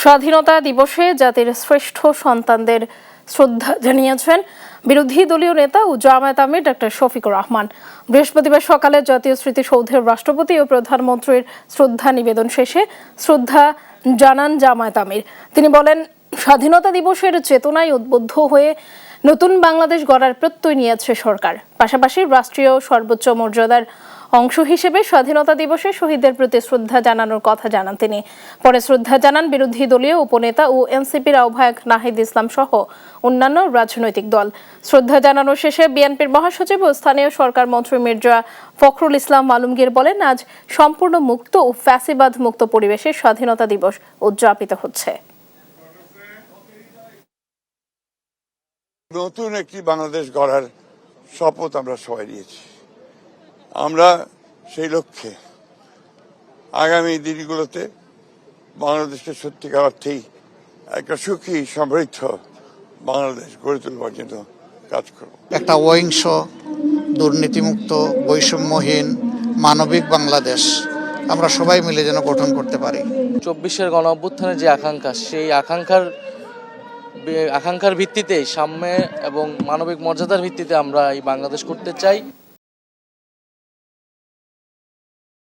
স্বাধীনতা দিবসে জাতির শ্রেষ্ঠ সন্তানদের শ্রদ্ধা জানিয়েছেন বিরোধী দলীয় নেতা ও জামায়াত আমির ডক্টর শফিকুর রহমান। বৃহস্পতিবার সকালে জাতীয় স্মৃতিসৌধের রাষ্ট্রপতি ও প্রধানমন্ত্রীর শ্রদ্ধা নিবেদন শেষে শ্রদ্ধা জানান জামায়াত আমির। তিনি বলেন, স্বাধীনতা দিবসের চেতনায় উদ্বুদ্ধ হয়ে নতুন বাংলাদেশ গড়ার প্রত্যয় নিয়েছে সরকার। পাশাপাশি রাষ্ট্রীয় সর্বোচ্চ মর্যাদার অংশ হিসেবে স্বাধীনতা দিবসে শহীদদের প্রতি শ্রদ্ধা জানানোর কথা জানান তিনি। পরে শ্রদ্ধা জানান বিরোধী দলীয় উপনেতা ও এনসিপির আহ্বায়ক নাহিদ ইসলাম সহ অন্যান্য রাজনৈতিক দল। শ্রদ্ধা জানানো শেষে বিএনপির মহাসচিব ও স্থানীয় সরকার মন্ত্রী মির্জা ফখরুল ইসলাম আলমগীর বলেন, আজ সম্পূর্ণ মুক্ত ও ফ্যাসিবাদ মুক্ত পরিবেশে স্বাধীনতা দিবস উদযাপিত হচ্ছে। নতুন একটি বাংলাদেশ গড়ার শপথ আমরা সবাই নিয়েছি। আমরা সেই লক্ষ্যে আগামী দিনগুলোতে বাংলাদেশকে সত্যিকার অর্থেই একটা সুখী সমৃদ্ধ বাংলাদেশ গড়ে তুলবার জন্য কাজ করব। একটা অহিংস, দুর্নীতিমুক্ত, বৈষম্যহীন, মানবিক বাংলাদেশ আমরা সবাই মিলে যেন গঠন করতে পারি। 24-এর গণ অভ্যুত্থানের যে আকাঙ্ক্ষা, সেই আকাঙ্ক্ষার ভিত্তিতে সাম্য এবং মানবিক মর্যাদার ভিত্তিতে আমরা এই বাংলাদেশ করতে চাই।